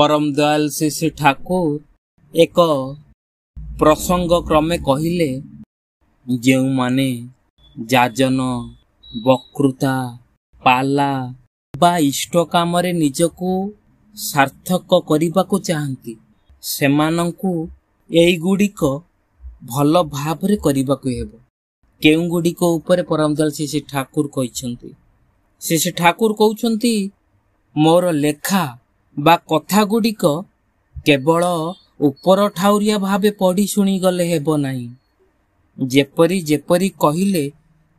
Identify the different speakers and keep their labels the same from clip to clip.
Speaker 1: परम दयाल श्री ठाकुर एक प्रसंग क्रमे कहिले जो माने जाजन वक्तृता पाला बा इष्ट काम रे निजको सार्थक करिबाको चाहंती सेमानंकु एई गुडिक भल भावरे करिबाको हेबो। केउ गुडिक ऊपर परम दयाल श्री ठाकुर कहिसंती। श्री ठाकुर कहउछंती मोर लेखा बा कथा गुडिक केवल ऊपर ठाउरिया भावे पढ़ी शुणी गले हेबो नाही। जेपरी जेपरी कहिले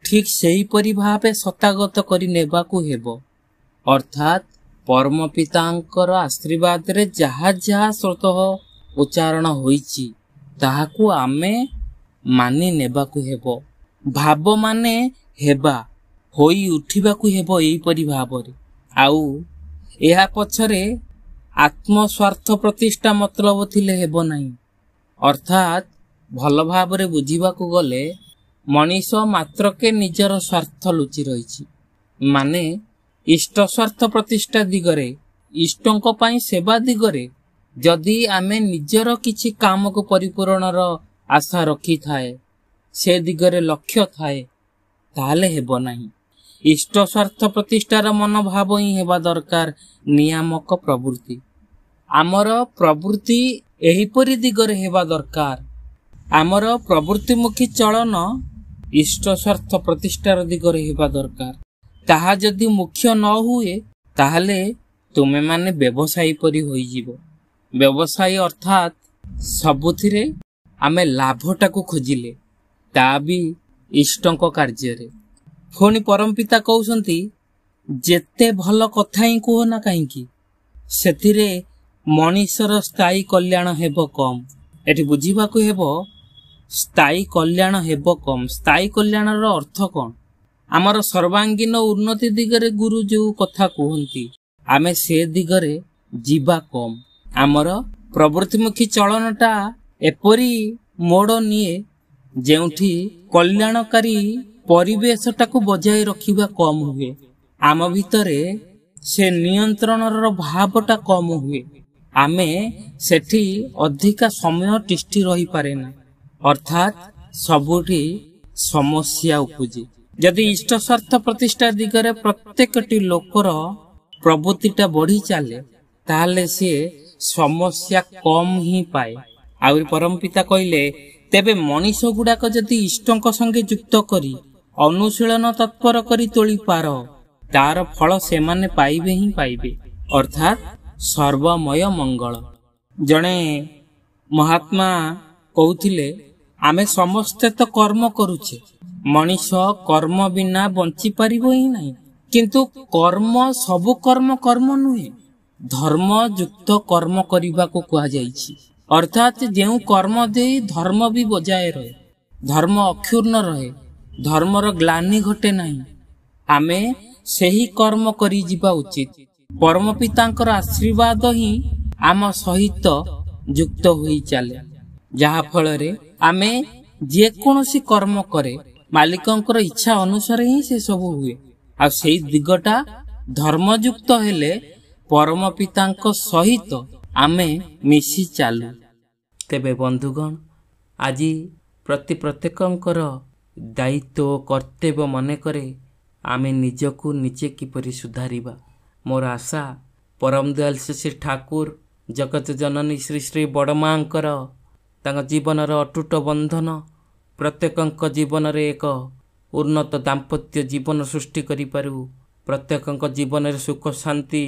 Speaker 1: ठीक सेही परी भावे सतागत करि नेबाकू हेबो। अर्थात परम पितांकर आशीर्वाद रे जहा जहा स्वतः उच्चारण होईची ताहाकू आमे मानि नेबाकू हेबो। भाव माने हेबा होई उठिबाकू हेबो एई परी भावरे। आउ एहा पछरे आत्मस्वार्थ प्रतिष्ठा मतलब थिले हेबो नाही। अर्थात भल भावरे बुझिबाकू गले मनीष मात्रके निजर स्वार्थ लुचि रहिछि। माने इष्ट स्वार्थ प्रतिष्ठा दिगरे इष्टंक पाई सेवा दिगरे जदि आमे निजर किछि काम को परिपूरणर आशा रखी थाए से दिगरे लक्ष्य थाए ताले हेबो नाही। इष्ट स्वार्थ प्रतिष्ठार मनोभाव ही हेबा दरकार नियामक प्रवृत्ति। आमर प्रवृत्ति एहिपरि दिगरे हेबा दरकार। आमर प्रवृत्तिमुखी चलन इष्ट स्वार्थ प्रतिष्ठार दिगरे हेबा दरकार। ताहा जदि मुख्य न हुए ताहले तुमे माने व्यवसायी परि होई जिवो। व्यवसायी अर्थात सबुथिरे आमे लाभटाकू खोजिले ता भी इष्टंक कार्य। पुणी परम पिता कहउछंती जेते भल कथा ही कहो ना काहींकी सेथिरे मनीषर स्थायी कल्याण हेबो कम। एठी बुझिबाकू हेबो स्थायी कल्याण हेबो कम। स्थायी कल्याणर अर्थ कोन? आमर सर्वांगीन उन्नति दिगरे गुरु जो कथा कहंती आमे से दिगरे जीवा कम। आमर प्रवृत्तिमुखी चलनटा एपरी मोड़ निये जेउठी कल्याणकारी परिवेशटाकू बजाय रखिबा कम हुए। आम भितरे से नियंत्रणर भावटा कम हुए। आमे सेठी अधिका समय तिष्ठि रही पारे ना। अर्थात सबुठी समस्या उपजे। यदि इष्ट स्वार्थ प्रतिष्ठा दिगरे प्रत्येकटी लोकर प्रवृत्तिटा बढ़ी चले ताहले से समस्या कम ही पाए। आउरी परम पिता कहिले तेबे मनीष गुड़ाक जदि इष्टंक संगे युक्त करी अनुशीलन तत्पर करी तोली पार तार फल से माने पाइबे ही पाइबे। अर्थात सर्वमय मंगल। जणे महात्मा कहउथिले आमे समस्ते तो कर्म करूछे मनीष कर्म बिना बंची पारिबो ही नहीं। किंतु कर्म सबु कर्म कर्म नुहे धर्म युक्त कर्म करिबा को कहा जाइछि। अर्थात जेउ कर्म दे धर्म भी बजाय रहे धर्म अक्षुर्ण रहे धर्मर ग्लानि घटे नहीं। आमे सेही कर्म करि जिबा उचित। परम पितांकर आशीर्वाद ही आम सहित युक्त होई चले जहा फल रे आमे जे कोनोसी कर्म करे मालिकंकर इच्छा अनुसार ही से सब हुए। आ सेई दिगटा धर्मयुक्त हेले परम पितांक सहित आमे मिसी चालू। तेबे बंधुगण आज प्रति प्रत्येकंकर दायित्व कर्तव्य मन करे आमे निजको निजे किपरि सुधारिबा। मोर आशा परम दयाल श्री ठाकुर जगत जननी श्री श्री बड़मांकर तांग जीवनर अटूट बंधन प्रत्येकंक जीवन रे एक उन्नत दाम्पत्य जीवन सृष्टि करि पारू। प्रत्येकंक जीवन रे सुख शांति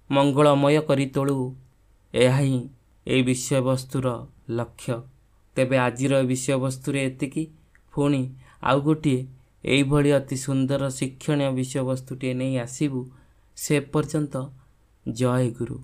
Speaker 1: मंगलमय करि तोळू। एहा ही ए विषय वस्तुर लक्ष्य। तेबे आजिर विषय वस्तु रे एतिकी पुणी आउ गोटिए एई भली अति सुंदर शिक्षणीय विषय वस्तुटे नहीं आसीबू। से पर्यंत जय गुरु।